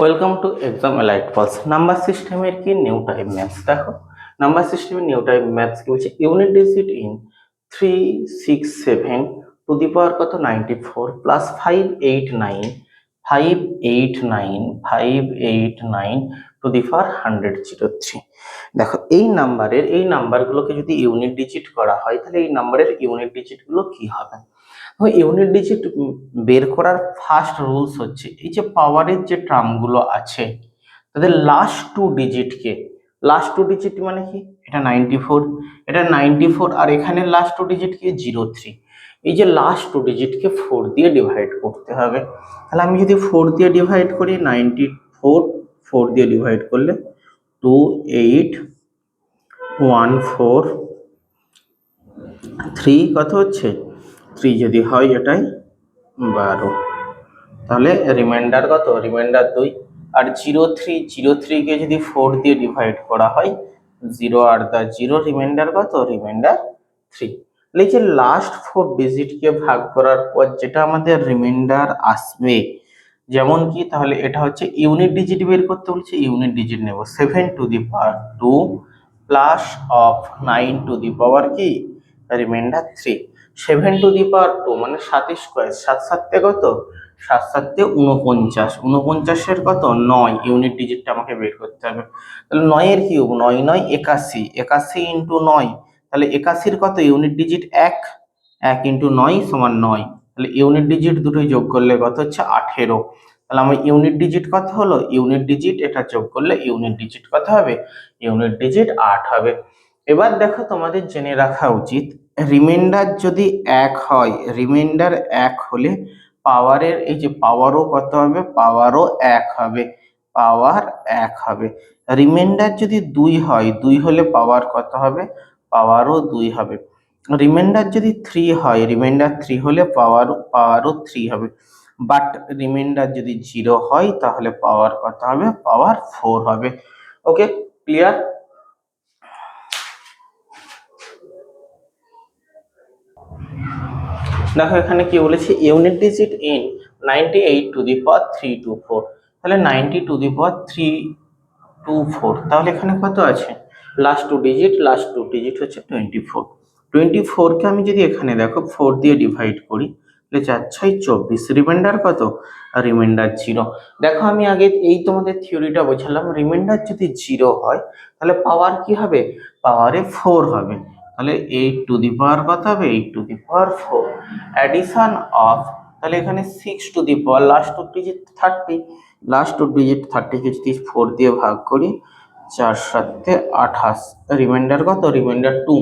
Welcome to exam elite pulse. Number সিস্টেমের কি new type maths দেখো। নাম্বার সিস্টেমের নিউ টাইপ ম্যাথস কি বলছে, unit digit in 367 to the power কত 94 প্লাস 589 টু দি পাওয়ার 103। দেখো এই নাম্বারগুলোকে যদি ইউনিট ডিজিট করা হয় তাহলে এই নাম্বারের ইউনিট ডিজিট গুলো কি হবে। ইউনিট ডিজিট বের করার ফার্স্ট রুলস হচ্ছে, এই যে পাওয়ারের যে টার্মগুলো আছে তাদের লাস্ট টু ডিজিট মানে কি, এটা 94, এটা 94 আর এখানে লাস্ট টু ডিজিট কি 03। এই যে লাস্ট টু ডিজিটকে 4 দিয়ে ডিভাইড করতে হবে। তাহলে আমি যদি 4 দিয়ে ডিভাইড করি 94, 4 দিয়ে ডিভাইড করলে 28143 কত হচ্ছে 3 যদি হয় এটাই 12। তাহলে রিমাইন্ডার কত, রিমাইন্ডার 2। আর 03 কে যদি 4 দিয়ে ডিভাইড করা হয় 0 আর 0 রিমাইন্ডার কত, রিমাইন্ডার 3। তাহলে এই যে লাস্ট 4 ডিজিটকে ভাগ করার পর যেটা আমাদের রিমাইন্ডার আসবে, যেমন কি, তাহলে এটা হচ্ছে ইউনিট ডিজিট বের করতে বলছে। ইউনিট ডিজিট নেব 7 to the power 2 plus of 9 to the power কি রিমাইন্ডার 3। 7 টু দি পাওয়ার 2 মানে 7 স্কোয়ার, 7 7 কত, 7 7 49, 49 কত 9, ইউনিট ডিজিটটা আমাকে বের করতে হবে। তাহলে 9 এর কিউব 9 9 81, 81 ইন্টু 9, তাহলে 81 কত ইউনিট ডিজিট 1, 1 ইন্টু 9 সমান 9। তাহলে ইউনিট ডিজিট দুটোই যোগ করলে কত হচ্ছে 18। তাহলে আমার ইউনিট ডিজিট কত হলো, ইউনিট ডিজিট এটা যোগ করলে ইউনিট ডিজিট কত হবে, ইউনিট ডিজিট 8 হবে। এবার দেখো তোমাদের জেনে রাখা উচিত, রিমাইন্ডার যদি 1 হয়, রিমাইন্ডার 1 হলে পাওয়ারের এই যে পাওয়ারও কত হবে, পাওয়ারও 1 হবে, পাওয়ার 1 হবে। রিমাইন্ডার যদি 2 হয়, 2 হলে পাওয়ার কত হবে, পাওয়ারও 2 হবে। রিমাইন্ডার যদি 3 হয়, রিমাইন্ডার 3 হলে পাওয়ারও 3 হবে। বাট রিমাইন্ডার যদি 0 হয় তাহলে পাওয়ার কত হবে, পাওয়ার 4 হবে। Okay, clear. দেখো এখানে কি বলেছে, unit digit in 98 to the power 324। তাহলে 90 টু দি পাওয়ার 324, তাহলে এখানে কত আছে, লাস্ট টু ডিজিট হচ্ছে 24। 24 কে আমি যদি এখানে দেখো 4 দিয়ে ডিভাইড করি তাহলে 4 6 24, রিমাইন্ডার কত, রিমাইন্ডার 0। দেখো আমি আগে এই তোমাদের থিওরিটা বোঝালাম, রিমাইন্ডার যদি 0 হয় তাহলে পাওয়ার কি হবে, পাওয়ারে 4 হবে। তাহলে 8 টু দি পাওয়ার কত হবে, 8 to the power 4। Addition of, তাহলে এখানে 6 to the power last two digit 30, last two digit 30 কে যদি 4 দিয়ে ভাগ করি 4 7 28, রিমাইন্ডার কত, রিমাইন্ডার 2,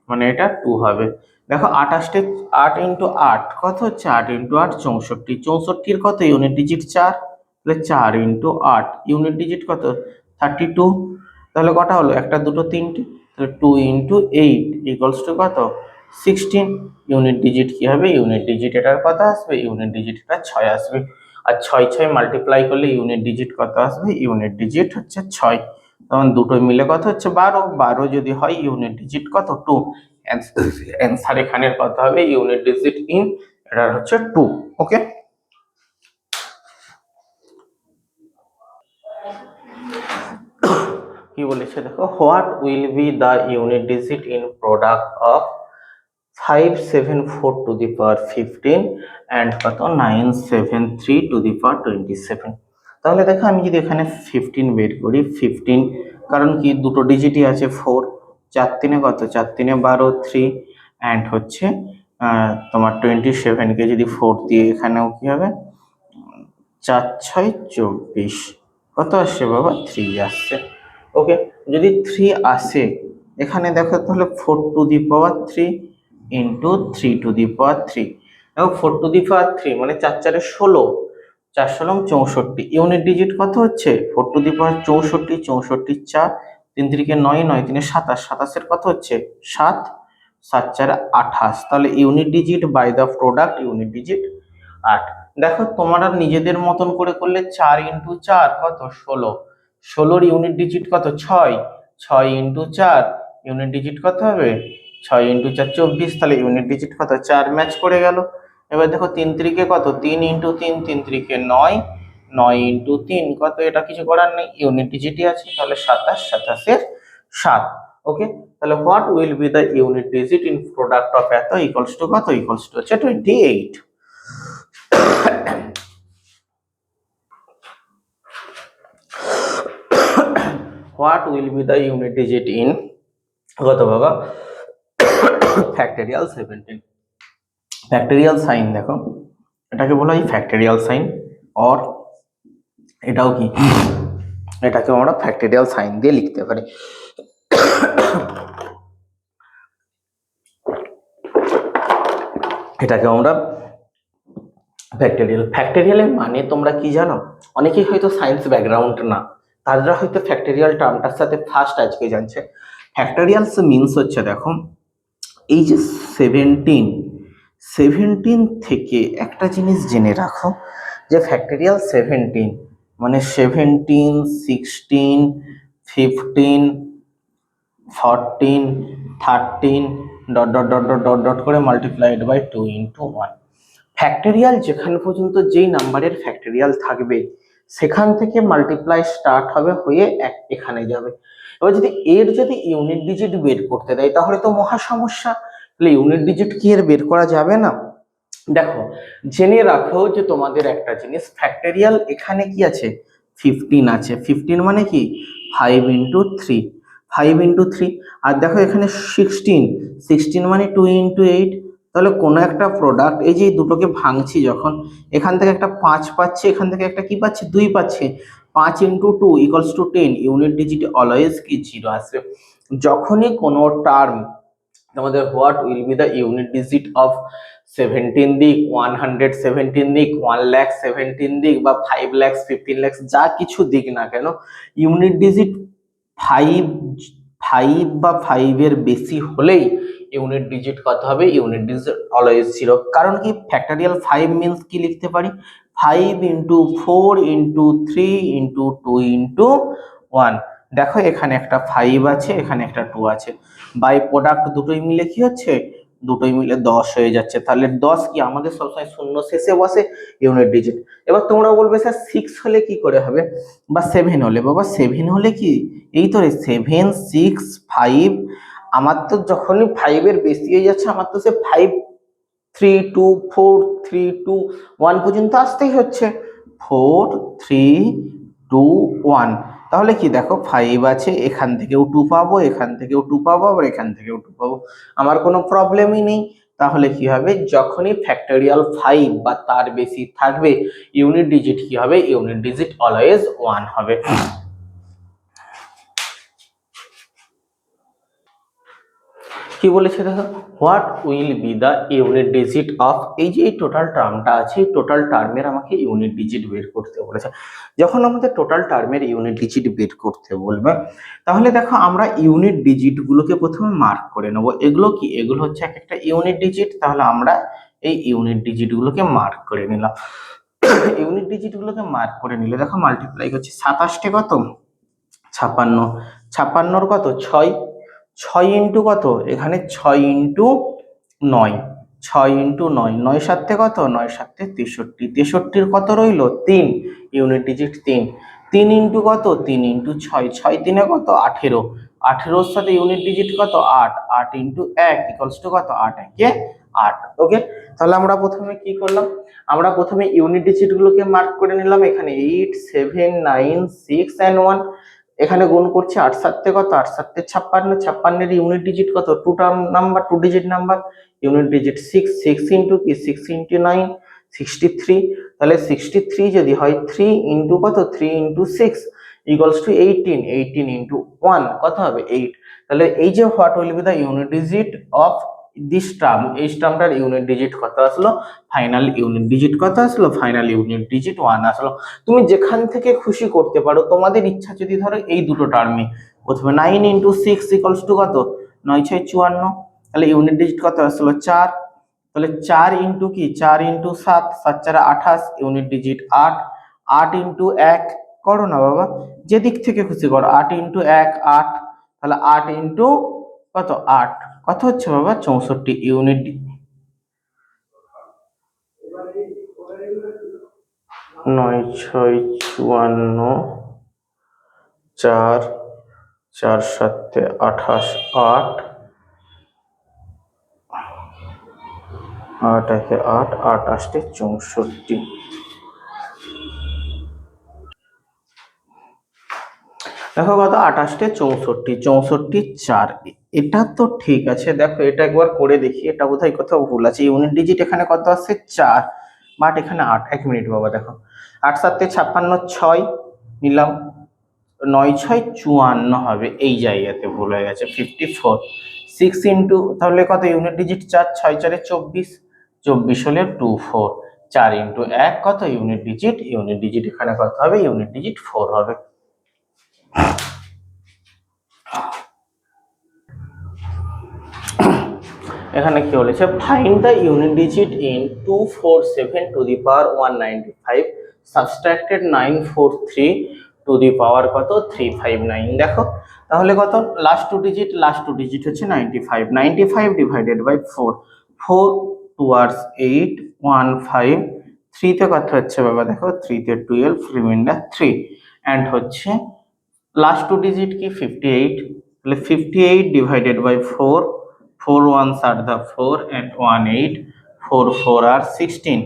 মানে এটা 2 হবে। দেখো 28 8 ইন্টু 8 কত হচ্ছে, 8 ইন্টু 8 64, 64 কত ইউনিট ডিজিট 4, তাহলে 4 ইন্টু 8 ইউনিট ডিজিট কত 32। তাহলে কটা হলো, একটা দুটো তিনটে, তাহলে 2 ইন্টু 8 ইকুয়ালস টু কত 16। ইউনিট ডিজিট কি হবে, ইউনিট ডিজিট এটার কত আসবে, ইউনিট ডিজিট এটা 6 আসবে। আর 6 6 মাল্টিপ্লাই করলে ইউনিট ডিজিট কত আসবে, ইউনিট ডিজিট হচ্ছে 6। তখন দুটো মিলে কত হচ্ছে 12, 12 যদি হয় ইউনিট ডিজিট কত 2। অ্যান্সার এখানে কত হবে, ইউনিট ডিজিট ইন এটা হচ্ছে 2। ওকে, কি বলেছে দেখো, what will be the unit digit in product of 574 two the power 15 and কত 973 টু দি পাওয়ার 27। তাহলে দেখো আমি যদি এখানে 15 বের করি, 15 কারণ কি দুটো ডিজিটই আছে 4, 4 3 কত, 4 3 12 3 অ্যান্ড হচ্ছে তোমার 27 কে যদি 4 দিয়ে এখানেও কি হবে 4 6 24, কত আসছে বাবা 3 আসছে। ওকে, যদি 3 আসে এখানে দেখো তাহলে 4 to the power 3 into 3 to the power 3। দেখো 4 টু দি পাওয়ার 3 মানে 4 4 16, 4 16 64, ইউনিট ডিজিট কত হচ্ছে 4 টু দি পাওয়ার 64, 64 4, 3 3 9 9 3 27, 27 এর কত হচ্ছে 7, 7 4 28। তাহলে unit digit by the product unit digit 8। দেখো তোমরা নিজেদের মতন করে করলে 4 ইন্টু 4 কত 16, 16 ইউনিট ডিজিট কত 6, 6 ইন্টু 4 ইউনিট ডিজিট কত হবে 6 ইন্টু 4 24, তাহলে ইউনিট ডিজিট কত 4 ম্যাচ করে গেল। এবার দেখো 3 3 কত 3 ইন্টু 3, 3 3 9, 9 ইন্টু 3 কত, এটা কিছু করার নেই, ইউনিট ডিজিটই আছে, তাহলে 27, 27 7। ওকে, তাহলে what will be the unit digit in product of এত ইকুয়ালস টু কত, ইকুয়ালস টু হচ্ছে 28। What will be the unit digit in কত বাবা, ফ্যাক্টরিয়াল 17। ফ্যাক্টরিয়াল সাইন দেখো, এটাকে বলা হয় ফ্যাক্টরিয়াল সাইন, অর এটাও কি, এটাকে আমরা ফ্যাক্টরিয়াল সাইন দিয়ে লিখতে পারি। এটাকে আমরা ফ্যাক্টরিয়ালের মানে তোমরা কি জানো, অনেকেই হয়তো সায়েন্স ব্যাকগ্রাউন্ড না, তারা হয়তো ফ্যাক্টরিয়াল টার্মটার সাথে ফার্স্ট আজকে জানছে। ফ্যাক্টরিয়ালস মিনস হচ্ছে দেখো, এই যে 17 থেকে একটা জিনিস জেনে রাখো যে ফ্যাক্টরিয়াল 17 মানে 17, 16, 15, 14, 13 dot dot dot dot dot dot করে মাল্টিপ্লাইড বাই 2 ইন্টু 1। ফ্যাক্টরিয়াল যেখানে পর্যন্ত যেই নাম্বারের ফ্যাক্টরিয়াল থাকবে সেখান থেকে মাল্টিপ্লাই স্টার্ট হবে হয়ে এখানে যাবে। এবার যদি এর যদি ইউনিট ডিজিট বের করতে দেয় তাহলে তো মহা সমস্যা, তাহলে ইউনিট ডিজিট কি এর বের করা যাবে না। দেখো জেনে রাখো যে তোমাদের একটা জিনিস, ফ্যাক্টরিয়াল এখানে কি আছে 15 আছে, 15 মানে কি 5 ইন্টু 3, 5 ইন্টু 3, আর দেখো এখানে 16 মানে 2 ইন্টু 8। তাহলে কোনো একটা প্রোডাক্ট, এই যে দুটোকে ভাঙছি যখন, এখান থেকে একটা 5 পাচ্ছি, এখান থেকে একটা কি পাচ্ছি 2 পাচ্ছি, 5 into 2 equals to 10, unit digit always কি 0 আসবে। যখনই কোনো টার্ম তোমাদের what will be the unit digit of 17 দিক, 117 দিক, 1,17 দিক বা 5 লাখ 15 লাখ যা কিছু দিক না কেন, ইউনিট ডিজিট 5 বা 5 এর বেশি হলেই ইউনিট ডিজিট কত হবে, ইউনিট ডিজিট অলওয়েজ 0। কারণ কি ফ্যাক্টরিয়াল 5 মিনস কি লিখতে পারি, 5 ইন্টু 4 ইন্টু 3 ইন্টু 2 ইন্টু 1। দেখো এখানে একটা 5 আছে, এখানে একটা 2 আছে, বাই প্রোডাক্ট দুটোই মিলে কি হচ্ছে, দুটোই মিলে 10 হয়ে যাচ্ছে। তাহলে 10 কি আমাদের সবসময় শূন্য শেষে বসে, ইউনিট ডিজিট। এবার তোমরা বলবে স্যার 6 হলে কি করে হবে, বা 7 হলে, বাবা 7 হলে কি, এই তো রে 7, 6, 5, আমার তো যখনই 5 এর বেশি হয়ে যাচ্ছে আমার তো সে 5, 3, 2, 4, 3, 2, 1 পর্যন্ত আসতেই হচ্ছে, 4, 3, 2, 1। তাহলে কি দেখো 5 আছে, এখান থেকেও 2 পাবো, এখান থেকেও 2 পাবো, আবার এখান থেকেও 2 পাবো, আমার কোনো প্রবলেমই নেই। তাহলে কি হবে, যখনই ফ্যাক্টরিয়াল 5 বা তার বেশি থাকবে ইউনিট ডিজিট কি হবে, ইউনিট ডিজিট অলওয়েজ 1 হবে। কি বলেছে দেখো, what will be the unit digit of, এই যে এই টোটাল টার্মটা আছে, এই টোটাল টার্মের আমাকে ইউনিট ডিজিট বের করতে বলেছে। যখন আমাদের টোটাল টার্মের ইউনিট ডিজিট বের করতে বলবে তাহলে দেখো আমরা ইউনিট ডিজিট গুলোকে প্রথমে মার্ক করে নেবো, এগুলো কি, এগুলো হচ্ছে এক একটা ইউনিট ডিজিট, তাহলে আমরা এই ইউনিট ডিজিট গুলোকে মার্ক করে নিলাম। ইউনিট ডিজিট গুলোকে মার্ক করে নিলে দেখো মাল্টিপ্লাই করছি, 27 কত 56, 56 কত 6, 6 ইন্টু কত, এখানে 6 ইন্টু 9, 6 ইন্টু 9, 9 7 কত, 9 7 63, 63 কত রইল 3, ইউনিট ডিজিট 3, 3 ইন্টু কত, 3 ইন্টু 6, 6 3 কত 18, 18 সাথে ইউনিট ডিজিট কত 8, 8 ইন্টু 1 ইকুয়ালস টু কত 8 একে 8। ওকে, তাহলে আমরা প্রথমে কি করলাম, আমরা প্রথমে ইউনিট ডিজিট গুলোকে মার্ক করে নিলাম, এখানে 8, 7, 9, 6 and 1, এখানে গুণ করছি 8 7 কত, 8 7 56, 56 এর ইউনিট ডিজিট কত, 2 term number, 2 digit number, unit digit 6, 6 into কি 6 ইন্টু 9 63, তাহলে 63 যদি হয় 3 ইন্টু কত, 3 ইন্টু 6 ইকুয়ালস টু 18, 18 ইন্টু 1 কত হবে 8। তাহলে এই যে what will be the unit digit of this term, এই টার্মটার ইউনিট ডিজিট কত আসলো, ফাইনাল ইউনিট ডিজিট কত আসলো, ফাইনাল ইউনিট ডিজিট 1 আসলো। তুমি যেখান থেকে খুশি করতে পারো, তোমাদের ইচ্ছা যদি ধরো এই দুটো টার্মে প্রথমে 9 ইন্টু 6 ইকুয়ালস টু কত 9 6 54, তাহলে ইউনিট ডিজিট কত আসলো 4, তাহলে 4 ইন্টু কি 4 ইন্টু 7, 7 4 28, ইউনিট ডিজিট 8, 8 ইন্টু 1 করো না বাবা, যে দিক থেকে খুশি করো, 8 ইন্টু 1 8, তাহলে 8 ইন্টু কত 8 কত হচ্ছে বাবা 64, ইউনিট 9 6 54, 4 4 7 28, 8 8 1 8 8 8 64। দেখো কত 28 64 64 4, এটা তো ঠিক আছে। দেখো এটা একবার করে দেখি, এটা বোধহয় কোথাও ভুল আছে। ইউনিট ডিজিট এখানে কত আসছে 4, বাট এখানে 8। 1 মিনিট বাবা, দেখো 8 7 56 6 নিলাম, 9 6 54 হবে, এই জায়গাতে ভুল হয়ে গেছে 54। 6 ইন্টু, তাহলে কত ইউনিট ডিজিট 4, 6 4 24, 24 হলে 24। 4 ইন্টু 1 কত ইউনিট ডিজিট, ইউনিট ডিজিট এখানে কত হবে, ইউনিট ডিজিট 4 হবে। এখানে কি বলেছে, find the unit digit in 247 to the power 195 subtracted 943 to the power কত 359। দেখো তাহলে কত, লাস্ট টু ডিজিট হচ্ছে 95, 95 ডিভাইডেড বাই 4, 4 টুয়ার্ডস 8 1 5, 3 তে কত হচ্ছে বাবা, দেখো 3 তে 12, রিমাইন্ডার 3, এন্ড হচ্ছে লাস্ট টু ডিজিট কি 58, তাহলে 58 divided by 4, 4 ones are the 4 and 1 8, 4 4 are 16,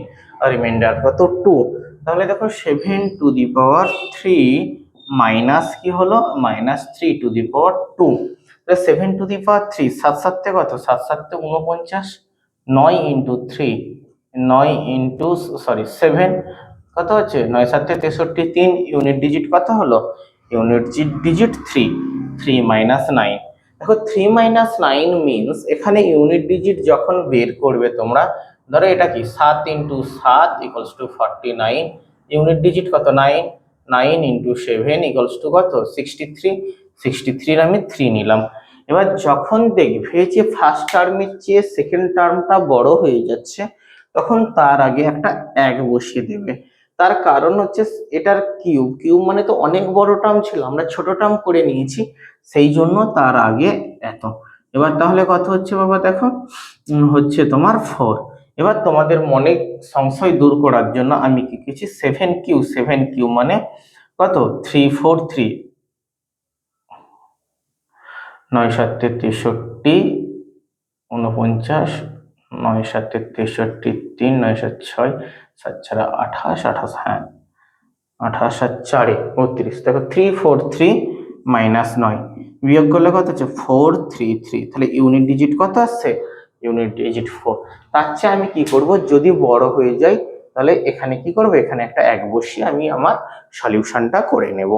reminder কত 2। তাহলে দেখো 7 টু দি পাওয়ার 3 মাইনাস কি হলো, মাইনাস 3 টু দি পাওয়ার 2, তাহলে 7 টু দি পাওয়ার 3, 7 7 কত, 7 7 49, 9 ইন্টু 3, 9 ইন্টু সরি 7 কত হচ্ছে 9 7 63, 3 ইউনিট ডিজিট কত হলো, ইউনিট ডিজিট 3, 3 মাইনাস 9। দেখো 3 মাইনাস 9 মিনস এখানে ইউনিট ডিজিট যখন বের করবে তোমরা, ধরো এটা কি 7 into 7 equals to 49, unit digit কত 9, 9 ইন্টু 7 ইকুয়ালস টু কত 63, 63 আমি 3 নিলাম। এবার যখন দেখবে যে ফার্স্ট টার্মের চেয়ে সেকেন্ড টার্মটা বড় হয়ে যাচ্ছে, তখন তার আগে একটা 1 বসিয়ে দেবে। তার কারণ হচ্ছে এটার কিউব, কিউব মানে তো অনেক বড় টার্ম ছিল, আমরা ছোট টার্ম করে নিয়েছি, সেই জন্য তার আগে এত। এবার তাহলে কত হচ্ছে বাবা, দেখো হচ্ছে তোমার 4। এবার তোমাদের মনে সংশয় দূর করার জন্য আমি কি কিছু 7 কিউ, 7 কিউ মানে কত 343, 9 7 63 49, 9 7 63 3, 9 7 6, 7 4 28, 28 হ্যাঁ 28 আর 4 32, দেখো 343 মাইনাস 9 বিয়োগ করলে কত হচ্ছে 433, তাহলে ইউনিট ডিজিট কত আসছে, ইউনিট ডিজিট 4। তার চেয়ে আমি কি করব, যদি বড় হয়ে যায় তাহলে এখানে কি করব, এখানে একটা 1 বসিয়ে আমি আমার সলিউশনটা করে নেব।